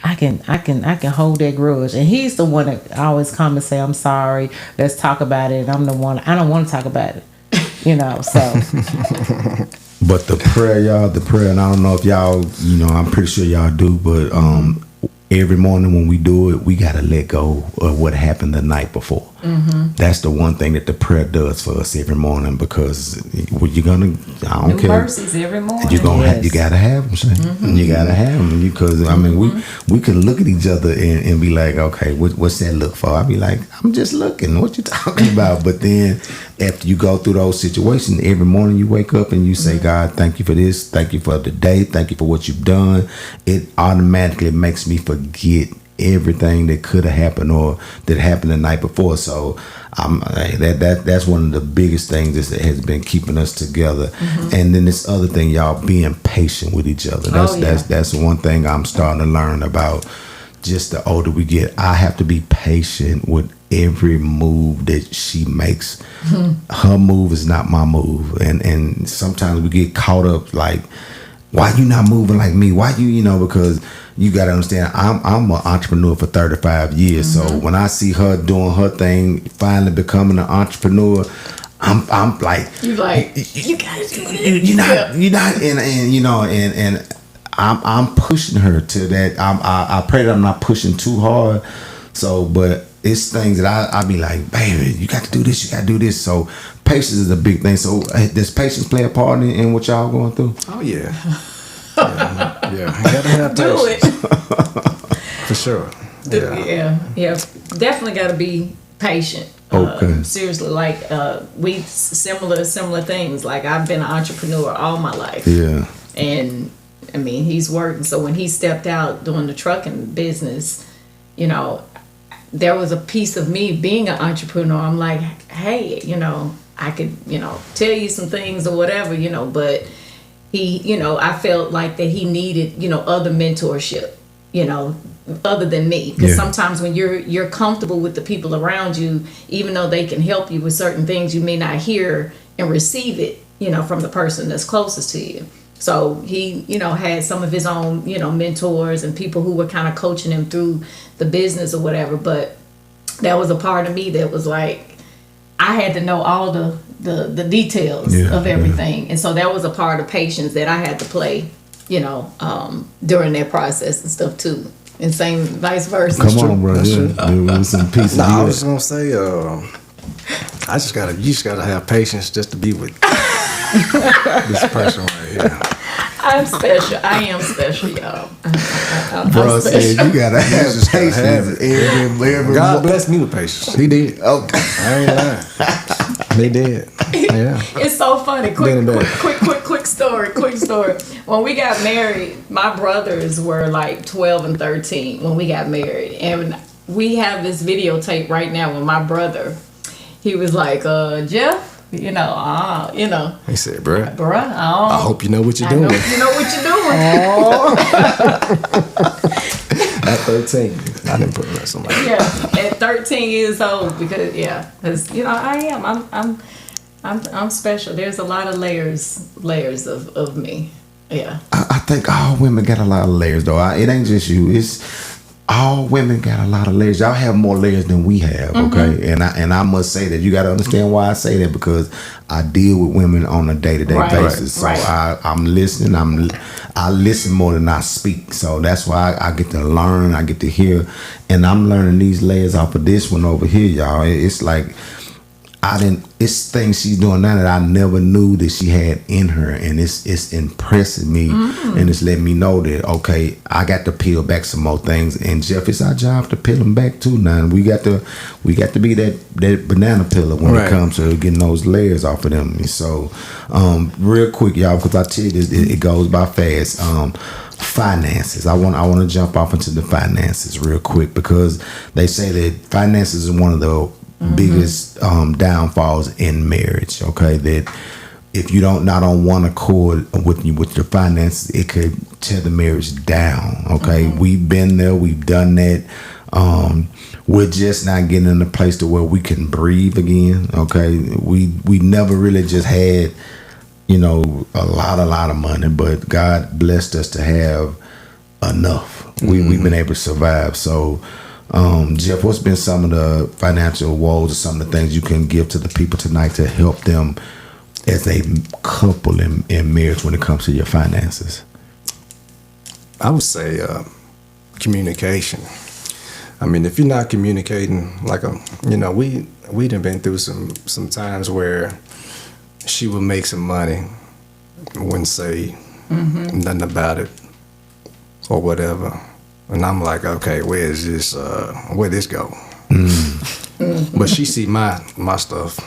I can hold that grudge. And he's the one that always come and say, I'm sorry, let's talk about it. And I'm the one, I don't want to talk about it. So. But the prayer, and I don't know if y'all, I'm pretty sure y'all do, but every morning when we do it, we got to let go of what happened the night before. That's the one thing that the prayer does for us every morning, because you're gonna, I don't care. Mercies every morning. You gotta have them, Shane. You gotta have them, because we can look at each other and be like, okay, what's that look for? I be like, I'm just looking. What you talking about? But then after you go through those situations, every morning you wake up and you say, God, thank you for this, thank you for the day, thank you for what you've done. It automatically makes me forget everything that could have happened or that happened the night before. So that's one of the biggest things that has been keeping us together. And then this other thing, y'all, being patient with each other. That's one thing I'm starting to learn about. Just the older we get, I have to be patient with every move that she makes. Her move is not my move, and sometimes we get caught up like, why you not moving like me? Why you, because you got to understand, I'm an entrepreneur for 35 years. So when I see her doing her thing, finally becoming an entrepreneur, I'm like, you gotta do this. You're not, and I'm pushing her to that. I pray that I'm not pushing too hard. So, but it's things that I be like, baby, you got to do this. You got to do this. So patience is a big thing. So does patience play a part in what y'all going through? Oh yeah. Yeah, you gotta have do patience. For sure. Yeah. Definitely got to be patient. Okay. Seriously, like we similar things. Like I've been an entrepreneur all my life. Yeah. And I mean, he's working. So when he stepped out doing the trucking business, there was a piece of me being an entrepreneur. I'm like, hey, I could, tell you some things or whatever, but he, I felt like that he needed, other mentorship, other than me. Because sometimes when you're comfortable with the people around you, even though they can help you with certain things, you may not hear and receive it, from the person that's closest to you. So he, had some of his own, mentors and people who were kind of coaching him through the business or whatever. But that was a part of me that was like, I had to know all the details of everything. And so that was a part of patience that I had to play, during that process and stuff too. And same vice versa. Come on, bro. Yeah. Some pieces. I was gonna say, you just gotta have patience just to be with this person right here. I'm special. I am special, y'all. Bro said you gotta have patience. Every God blessed me with patience. He did. Okay. I ain't lying. He did. Yeah. It's so funny. Quick story. When we got married, my brothers were like 12 and 13 when we got married. And we have this videotape right now with my brother. He was like, Jeff, you know, He said, bruh, I I hope you know what you're doing. You know what you're doing. At 13, I didn't put that somebody. Yeah, at 13 years old, because I am. I'm special. There's a lot of layers of me. Yeah. I think all women got a lot of layers, though. It ain't just you. It's all women got a lot of layers. Y'all have more layers than we have, okay? And I must say that you got to understand why I say that, because I deal with women on a day-to-day basis. So I'm listening. I listen more than I speak. So that's why I get to learn. I get to hear, and I'm learning these layers off of this one over here, y'all. It's like it's things she's doing now that I never knew that she had in her, and it's impressing me, and it's letting me know that, okay, I got to peel back some more things, and Jeff, it's our job to peel them back too now. We got to be that banana peeler when it comes to getting those layers off of them. And so real quick, y'all, because I tell you this, it goes by fast. Finances. I want to jump off into the finances real quick, because they say that finances is one of the biggest downfalls in marriage. Okay, that if you not on one accord with your finances, it could tear the marriage down. Okay, we've been there, we've done that. We're just not getting in a place to where we can breathe again. Okay, we never really just had a lot of money, but God blessed us to have enough. We've been able to survive. So Jeff, what's been some of the financial woes or some of the things you can give to the people tonight to help them as a couple in marriage when it comes to your finances? I would say communication. I mean, if you're not communicating, we done been through some times where she would make some money, wouldn't say nothing about it or whatever. And I'm like, okay, where this go? But she see my stuff.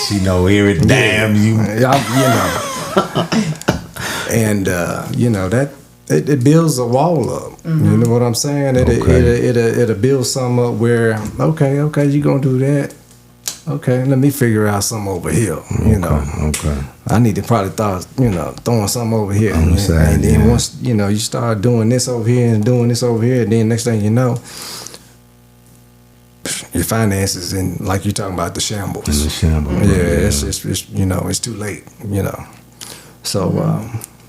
She know every damn you. And that it builds a wall up. You know what I'm saying? It'll build something up where okay, you gonna do that. Okay, let me figure out something over here. Okay. I need to probably throwing something over here. And then once you start doing this over here and doing this over here, then next thing you know, your finances and like you're talking about the shambles. It's too late. So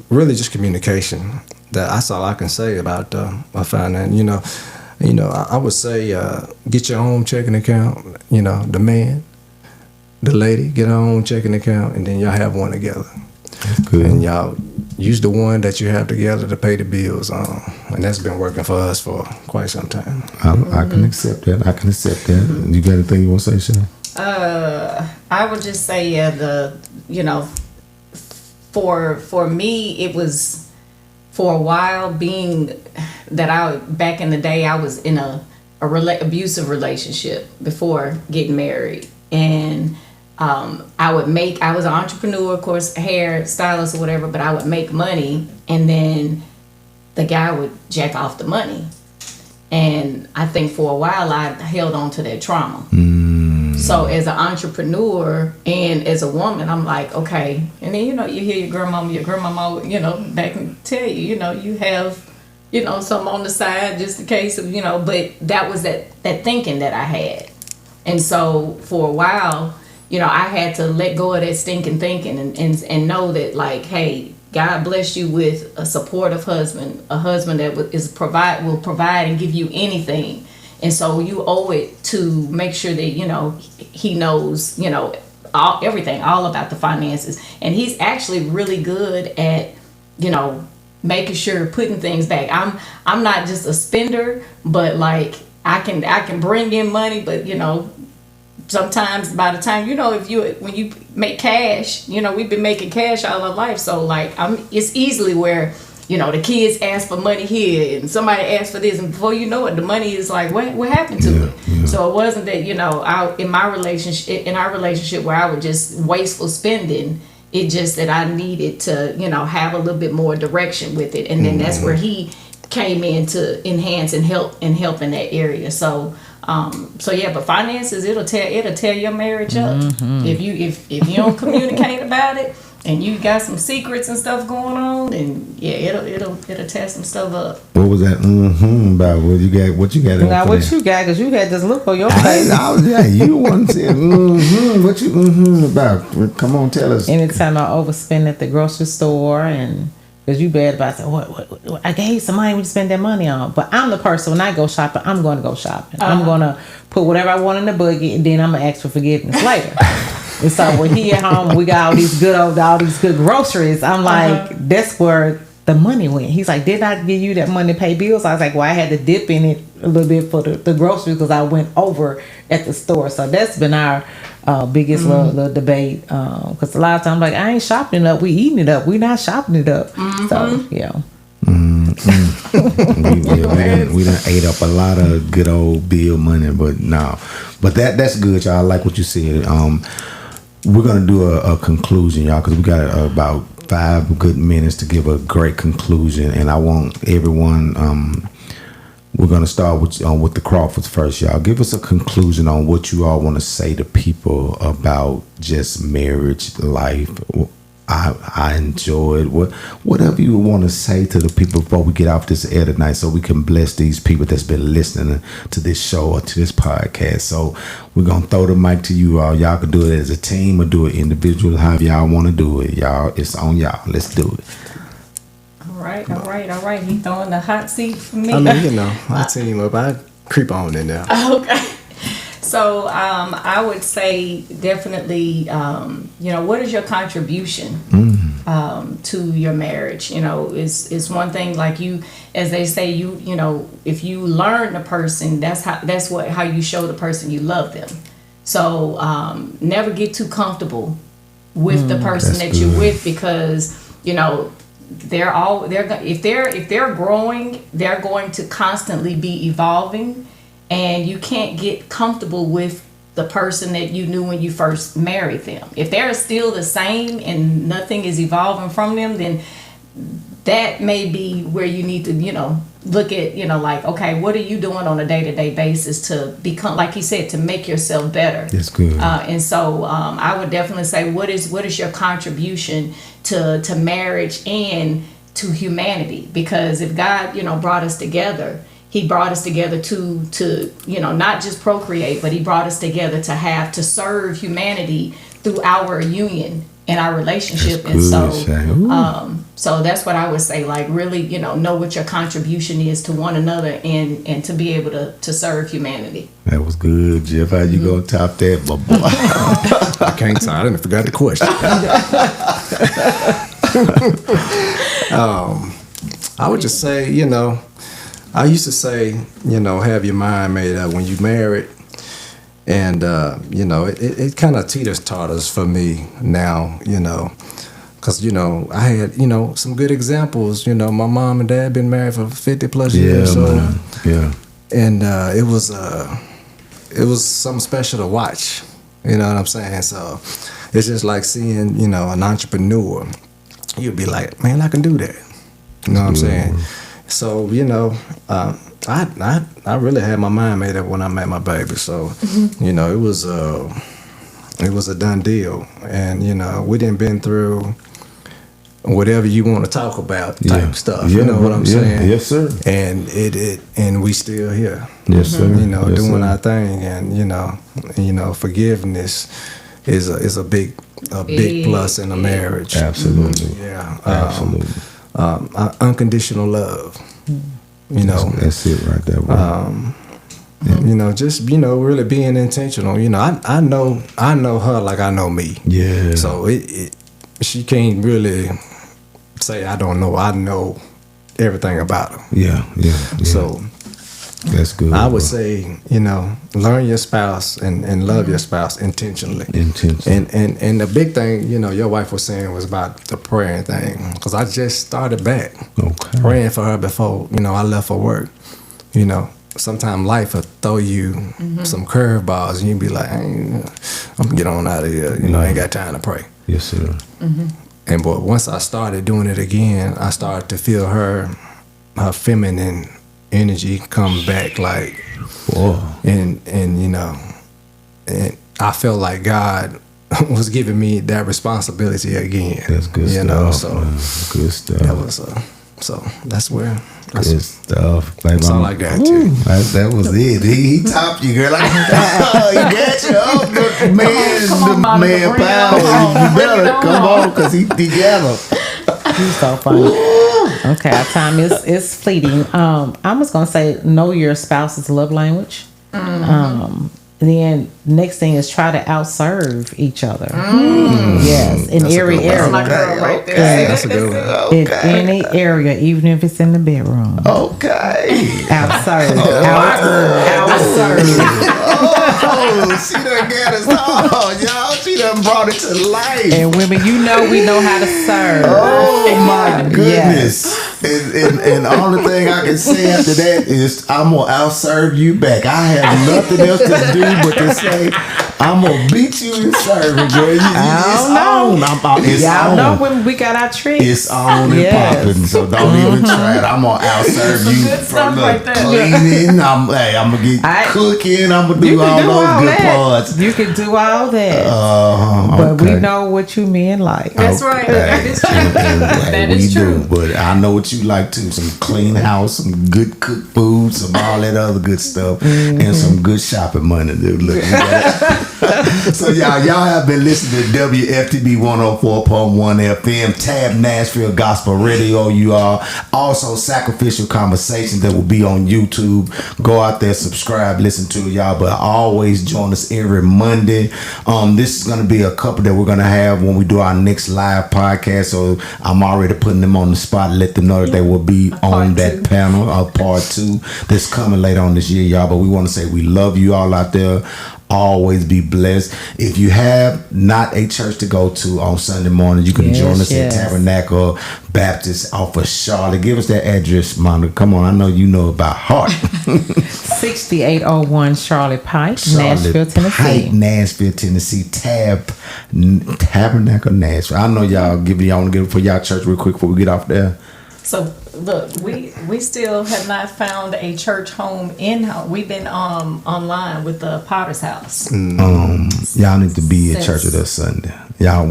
really, just communication. That's all I can say about my finance. I would say get your own checking account. The man, the lady, get her own checking account, and then y'all have one together. That's good. And y'all use the one that you have together to pay the bills on, and that's been working for us for quite some time. I can accept that. You got anything you want to say, Shay? I would just say, for me, it was. For a while, being that back in the day, I was in a abusive relationship before getting married, and I was an entrepreneur, of course, hair stylist or whatever, but I would make money, and then the guy would jack off the money, and I think for a while I held on to that trauma. So as an entrepreneur and as a woman, I'm like, okay. And then, you hear your grandmama, back and tell you, you have, something on the side just in case of, but that was that thinking that I had. And so for a while, I had to let go of that stinking thinking and know that, like, hey, God bless you with a supportive husband, a husband that will provide and give you anything. And so you owe it to make sure that, he knows, everything, all about the finances. And he's actually really good at, making sure, putting things back. I'm not just a spender, but like I can bring in money, but sometimes by the time, when you make cash, we've been making cash all our life. So like it's easily where the kids ask for money here and somebody asks for this, and before you know it, the money is like, what happened to it? Yeah. So it wasn't that, in our relationship where I was just wasteful spending, it just that I needed to, have a little bit more direction with it. And then that's where he came in to enhance and help in that area. So So yeah, but finances, it'll tear your marriage up if you don't communicate about it and you got some secrets and stuff going on. And yeah, it'll tear some stuff up. What was that about? What you got? What you got? Now what you got? Because you had this look on your face. You want to say what you about? Come on, tell us. Anytime I overspend at the grocery store and. Because you bad about saying, what I gave some money to spend that money on. But I'm the person, when I go shopping, I'm going to go shopping. I'm going to put whatever I want in the buggy, and then I'm going to ask for forgiveness later. And so when he at home, we got all these good groceries. I'm like, that's where the money went. He's like, did I give you that money to pay bills? I was like, well, I had to dip in it a little bit for the groceries because I went over at the store. So that's been our biggest little debate. Because a lot of times, like, I ain't shopping it up. We eating it up. We not shopping it up. So, yeah. We done ate up a lot of good old bill money, but no. But that's good, y'all. I like what you said. We're going to do a conclusion, y'all, because we got about 5 good minutes to give a great conclusion, and I want everyone. We're gonna start with the Crawfords first, y'all. Give us a conclusion on what you all want to say to people about just marriage life. I enjoyed whatever you want to say to the people before we get off this air tonight, so we can bless these people that's been listening to this show or to this podcast. So we're gonna throw the mic to you all. Y'all can do it as a team or do it individually, however y'all want to do it. Y'all, it's on y'all. Let's do it. All right. He throwing the hot seat for me. I mean, I team up. I creep on in there. Okay. So I would say definitely, what is your contribution to your marriage? It's one thing, like you, as they say, if you learn the person, that's how you show the person you love them. So never get too comfortable with the person that you're with, because if they're growing, they're going to constantly be evolving. And you can't get comfortable with the person that you knew when you first married them. If they're still the same and nothing is evolving from them, then that may be where you need to, look at, like, okay, what are you doing on a day-to-day basis to become, like you said, to make yourself better? That's good. And so I would definitely say, what is your contribution to marriage and to humanity? Because if God, brought us together, He brought us together to not just procreate, but He brought us together to serve humanity through our union and our relationship. And so that's what I would say, like, really, know what your contribution is to one another and to be able to serve humanity. That was good, Jeff. How you gonna top that, my boy? I can't tell. I didn't forget the question. I would just say, I used to say, have your mind made up when you married. And, it kind of teeters-totters for me now, because, I had, some good examples. My mom and dad been married for 50 plus years. Yeah. And it was something special to watch. You know what I'm saying? So it's just like seeing, an entrepreneur. You'd be like, man, I can do that. You know what I'm saying? So, I really had my mind made up when I met my baby. So, it was a done deal. And, we done been through whatever you want to talk about type stuff. You know what I'm saying? Yes, sir. And and we still here. Yes, sir. Doing our thing. And, forgiveness is a big plus in a marriage. Absolutely. Yeah. Absolutely. Unconditional love. That's it right there. Just really being intentional. I know her like I know me. Yeah. So she can't really say I don't know. I know everything about her. Yeah. So that's good. I would say, learn your spouse and love your spouse intentionally. And the big thing, your wife was saying was about the praying thing. Because I just started back praying for her before, I left for work. Sometimes life will throw you some curveballs and you be like, I'm going to get on out of here. I ain't got time to pray. Yes, sir. But once I started doing it again, I started to feel her feminine energy come back, like, whoa. And I felt like God was giving me that responsibility again. That's good stuff. Know, so good stuff. That was so that's where. Good stuff. That's all I got too. That was it. He topped you, girl. He got you. Oh, man power. You better come on, because he together. He's so funny. Okay, our time is fleeting. I was gonna say, know your spouse's love language. Then next thing is try to outserve each other. Yes, in every area. That's my girl right there. That's a good one. In any area, even if it's in the bedroom. Okay. Outserve. Outserve. Oh, she done got us all, y'all. She done brought it to life. And women, we know how to serve. Oh my goodness. Yes. And the only thing I can say after that is I'm gonna outserve you back. I have nothing else to do but to say I'm gonna beat you in serving, girl. Y'all know when we got our tricks. It's on and popping, so don't even try it. I'm gonna outserve you from the cleaning. I'm gonna get cooking. I'm gonna do all those good parts. You can do all that, but we know what you men like. That's right. That is true. That is true. But I know what you like too. Some clean house, some good cooked food, some all that other good stuff, and some good shopping money, dude. Look. So y'all have been listening to WFTB 104.1 FM, Tab Nashville Gospel Radio. You are also Sacrificial Conversations that will be on YouTube. Go out there, subscribe, listen to it, y'all. But always join us every Monday. This is gonna be a couple that we're gonna have when we do our next live podcast. So I'm already putting them on the spot, let them know that they will be on that panel, part 2 that's coming later on this year, y'all. But we want to say we love you all out there. Always be blessed. If you have not a church to go to on Sunday morning, you can join us at Tabernacle Baptist off of Charlotte. Give us that address, Monica. Come on, I know you know about heart. 6801 Charlotte Pike, Nashville, Tennessee. Nashville, Tennessee. Tabernacle, Nashville. I know y'all want to give it for y'all church real quick before we get off there. So look, we still have not found a church home in-house. We've been online with the Potter's House. Y'all need to be at church with us Sunday.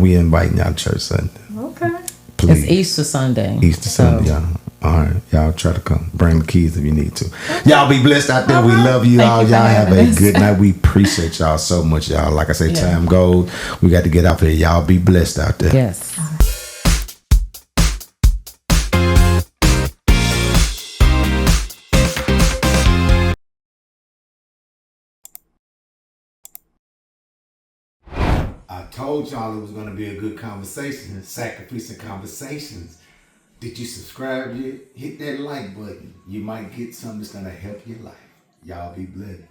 We inviting y'all to church Sunday. Okay. Please. It's Easter Sunday. Sunday, y'all. All right, y'all try to come. Bring the keys if you need to. Y'all be blessed out there. We love you all. Y'all have a good night. We appreciate y'all so much, y'all. Like I say, time goes. We got to get out there. Y'all be blessed out there. Yes. I told y'all it was going to be a good conversation, Sacrificial Conversations. Did you subscribe yet? Hit that like button. You might get something that's going to help your life. Y'all be blessed.